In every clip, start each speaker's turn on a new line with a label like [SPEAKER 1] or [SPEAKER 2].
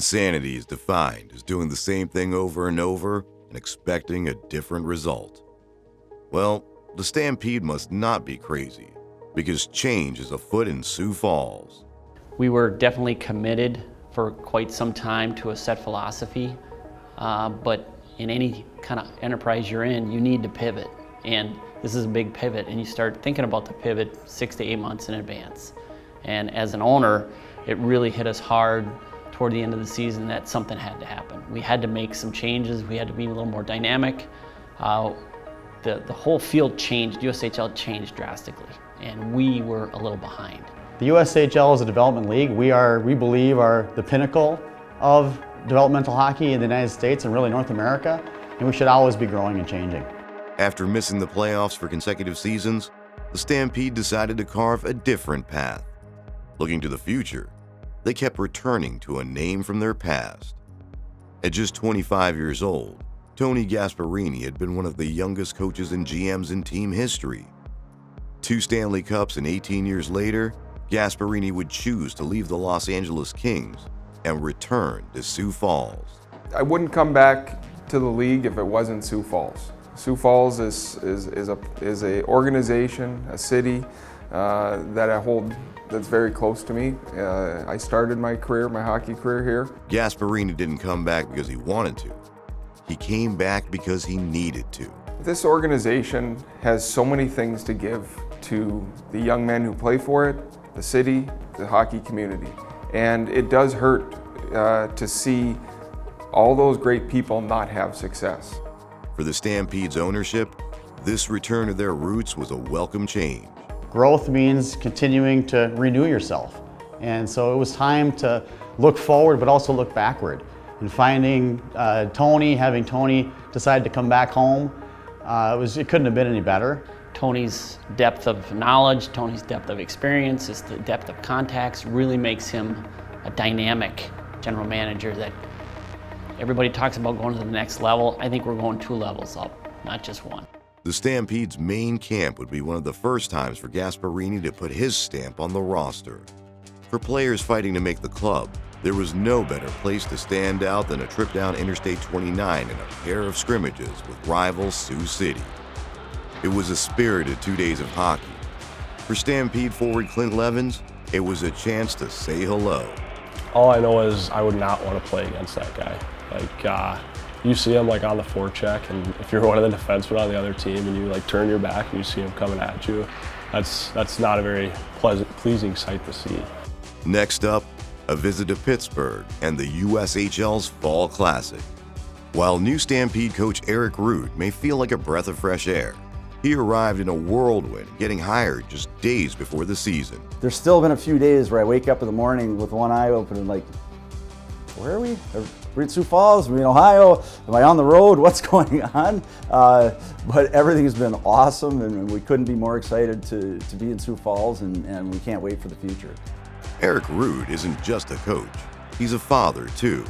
[SPEAKER 1] Insanity is defined as doing the same thing over and over and expecting a different result. Well, the Stampede must not be crazy, because change is afoot in Sioux Falls.
[SPEAKER 2] We were definitely committed for quite some time to a set philosophy, but in any kind of enterprise you're in, you need to pivot. And this is a big pivot, and you start thinking about the pivot 6 to 8 months in advance. And as an owner, it really hit us hard toward the end of the season that something had to happen. We had to make some changes. We had to be a little more dynamic. The whole field changed, USHL changed drastically, and we were a little behind.
[SPEAKER 3] The USHL is a development league. We believe, are the pinnacle of developmental hockey in the United States and really North America, and we should always be growing and changing.
[SPEAKER 1] After missing the playoffs for consecutive seasons, the Stampede decided to carve a different path. Looking to the future, they kept returning to a name from their past. At just 25 years old, Tony Gasparini had been one of the youngest coaches and GMs in team history. 2 Stanley Cups and 18 years later, Gasparini would choose to leave the Los Angeles Kings and return to Sioux Falls.
[SPEAKER 4] I wouldn't come back to the league if it wasn't Sioux Falls. Sioux Falls is a organization, a city that I hold that's very close to me. I started my hockey career here.
[SPEAKER 1] Gasparini didn't come back because he wanted to. He came back because he needed to.
[SPEAKER 4] This organization has so many things to give to the young men who play for it, the city, the hockey community. And it does hurt to see all those great people not have success.
[SPEAKER 1] For the Stampede's ownership, this return to their roots was a welcome change.
[SPEAKER 3] Growth means continuing to renew yourself. And so it was time to look forward, but also look backward. And finding having Tony decide to come back home, it couldn't have been any better.
[SPEAKER 2] Tony's depth of knowledge, Tony's depth of experience, his depth of contacts really makes him a dynamic general manager that everybody talks about going to the next level. I think we're going 2 levels up, not just 1.
[SPEAKER 1] The Stampede's main camp would be one of the first times for Gasparini to put his stamp on the roster. For players fighting to make the club, there was no better place to stand out than a trip down Interstate 29 in a pair of scrimmages with rival Sioux City. It was a spirited 2 days of hockey. For Stampede forward Clint Levens, it was a chance to say hello.
[SPEAKER 5] All I know is I would not want to play against that guy. You see him on the forecheck, and if you're one of the defensemen on the other team and you turn your back and you see him coming at you, that's not a very pleasing sight to see.
[SPEAKER 1] Next up, a visit to Pittsburgh and the USHL's Fall Classic. While new Stampede coach Eric Root may feel like a breath of fresh air, he arrived in a whirlwind, getting hired just days before the season.
[SPEAKER 6] There's still been a few days where I wake up in the morning with one eye open and where are we? We're in Sioux Falls, we're in Ohio, am I on the road, what's going on? But everything has been awesome, and we couldn't be more excited to be in Sioux Falls, and we can't wait for the future.
[SPEAKER 1] Eric Root isn't just a coach, he's a father too,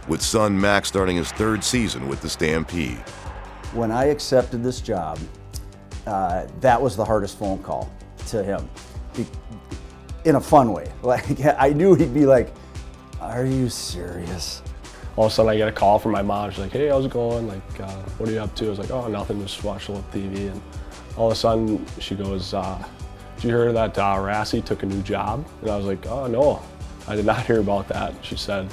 [SPEAKER 1] with son Max starting his 3rd season with the Stampede.
[SPEAKER 6] When I accepted this job, that was the hardest phone call to him, in a fun way. I knew he'd be like, are you serious?
[SPEAKER 5] All of a sudden I get a call from my mom. She's like, hey, how's it going? What are you up to? I was like, oh, nothing, just watch a little TV. And all of a sudden she goes, did you hear that Rassi took a new job? And I was like, oh, no, I did not hear about that. She said,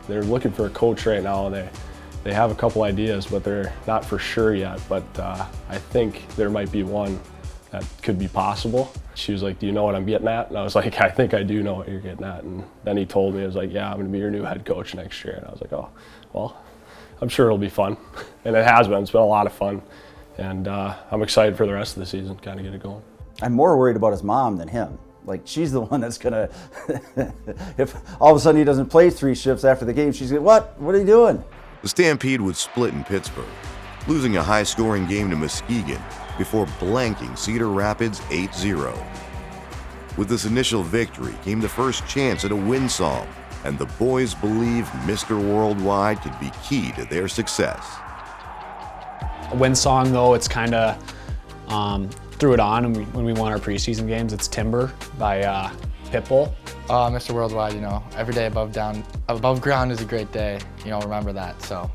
[SPEAKER 5] they're looking for a coach right now. They have a couple ideas, but they're not for sure yet. But I think there might be one that could be possible. She was like, do you know what I'm getting at? And I was like, I think I do know what you're getting at. And then he told me, I was like, yeah, I'm gonna be your new head coach next year. And I was like, oh, well, I'm sure it'll be fun. And it has been, it's been a lot of fun. And I'm excited for the rest of the season, kind of get it going.
[SPEAKER 6] I'm more worried about his mom than him. She's the one that's gonna, if all of a sudden he doesn't play 3 shifts after the game, she's like, what are you doing?
[SPEAKER 1] The Stampede would split in Pittsburgh, losing a high-scoring game to Muskegon before blanking Cedar Rapids 8-0. With this initial victory came the first chance at a win song, and the boys believe Mr. Worldwide could be key to their success.
[SPEAKER 7] A win song, though, it's kind of threw it on when we won our preseason games. It's Timber by Pitbull.
[SPEAKER 8] Mr. Worldwide, every day above ground is a great day. Remember that. So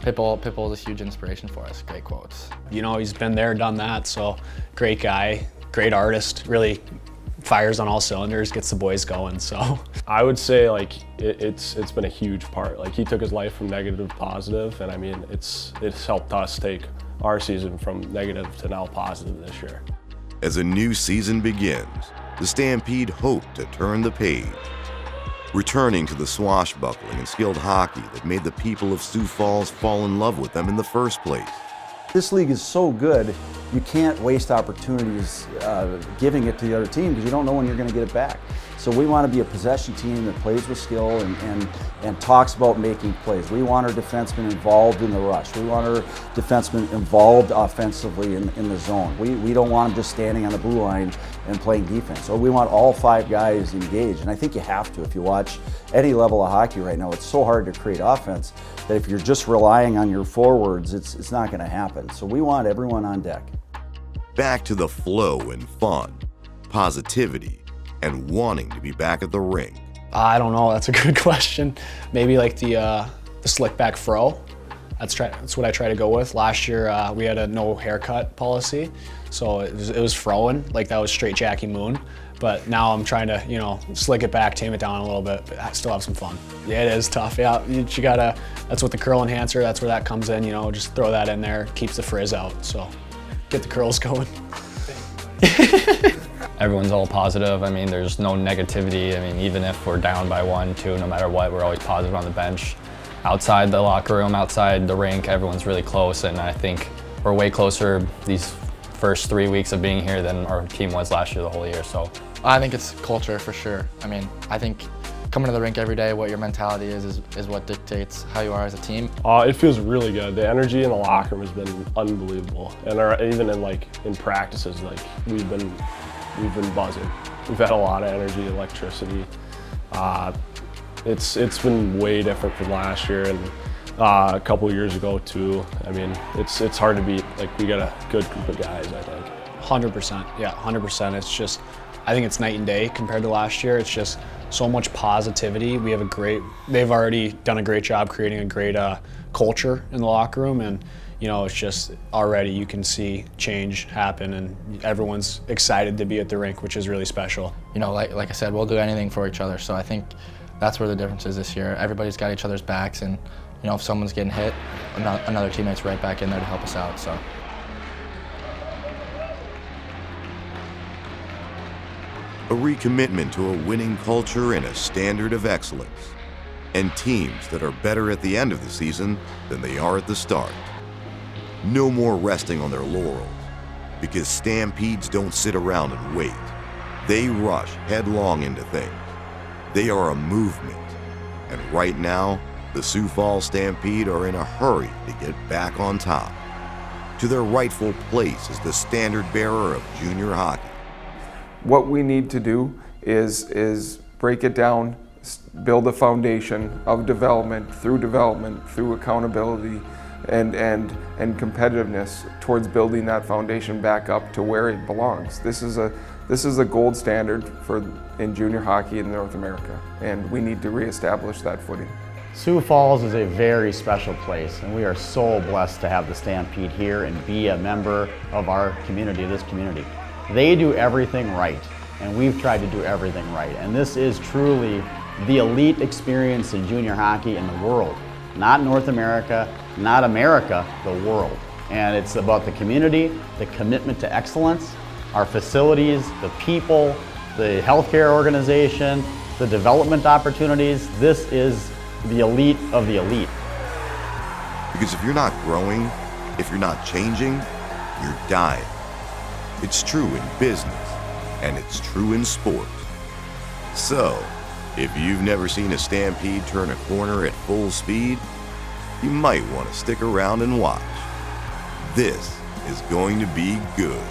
[SPEAKER 8] Pitbull is a huge inspiration for us. Great quotes.
[SPEAKER 7] He's been there, done that, so great guy, great artist, really fires on all cylinders, gets the boys going, so.
[SPEAKER 5] I would say it's been a huge part. He took his life from negative to positive, and I mean, it's helped us take our season from negative to now positive this year.
[SPEAKER 1] As a new season begins, the Stampede hope to turn the page, returning to the swashbuckling and skilled hockey that made the people of Sioux Falls fall in love with them in the first place.
[SPEAKER 6] This league is so good, you can't waste opportunities giving it to the other team because you don't know when you're going to get it back. So we want to be a possession team that plays with skill and talks about making plays. We want our defensemen involved in the rush. We want our defensemen involved offensively in the zone. We don't want them just standing on the blue line and playing defense. So we want all 5 guys engaged, and I think you have to. If you watch any level of hockey right now, it's so hard to create offense that if you're just relying on your forwards, it's not going to happen. So we want everyone on deck.
[SPEAKER 1] Back to the flow and fun, positivity, and wanting to be back at the rink.
[SPEAKER 7] I don't know, that's a good question. Maybe like the slick back fro. That's what I try to go with. Last year we had a no haircut policy, so it was froing, like that was straight Jackie Moon. But now I'm trying to, slick it back, tame it down a little bit, but I still have some fun. Yeah, it is tough. Yeah, you gotta. That's what the curl enhancer. That's where that comes in. Just throw that in there, keeps the frizz out. So get the curls going.
[SPEAKER 9] Everyone's all positive. I mean, there's no negativity. I mean, even if we're down by 1, 2, no matter what, we're always positive on the bench. Outside the locker room, outside the rink, everyone's really close, and I think we're way closer these first 3 weeks of being here than our team was last year the whole year. So
[SPEAKER 8] I think it's culture for sure. I mean, I think coming to the rink every day, what your mentality is what dictates how you are as a team.
[SPEAKER 5] It feels really good. The energy in the locker room has been unbelievable, and even in practices, we've been buzzing. We've had a lot of energy, electricity. It's been way different from last year and a couple years ago too. I mean, it's hard to beat. We got a good group of guys, I think.
[SPEAKER 7] 100%, yeah, 100%. It's just, I think it's night and day compared to last year. It's just so much positivity. They've already done a great job creating a great culture in the locker room, and it's just already you can see change happen, and everyone's excited to be at the rink, which is really special.
[SPEAKER 8] Like I said, we'll do anything for each other. So I think that's where the difference is this year. Everybody's got each other's backs, and if someone's getting hit, another teammate's right back in there to help us out. So.
[SPEAKER 1] A recommitment to a winning culture and a standard of excellence, and teams that are better at the end of the season than they are at the start. No more resting on their laurels, because Stampedes don't sit around and wait. They rush headlong into things. They are a movement, and right now, the Sioux Falls Stampede are in a hurry to get back on top, to their rightful place as the standard bearer of junior hockey.
[SPEAKER 4] What we need to do is break it down, build a foundation of development through accountability and competitiveness towards building that foundation back up to where it belongs. This is a gold standard in junior hockey in North America, and we need to reestablish that footing.
[SPEAKER 3] Sioux Falls is a very special place, and we are so blessed to have the Stampede here and be a member of our community, this community. They do everything right, and we've tried to do everything right. And this is truly the elite experience in junior hockey in the world. Not North America, not America, the world. And it's about the community, the commitment to excellence, our facilities, the people, the healthcare organization, the development opportunities. This is the elite of the elite.
[SPEAKER 1] Because if you're not growing, if you're not changing, you're dying. It's true in business, and it's true in sports. So, if you've never seen a Stampede turn a corner at full speed, you might want to stick around and watch. This is going to be good.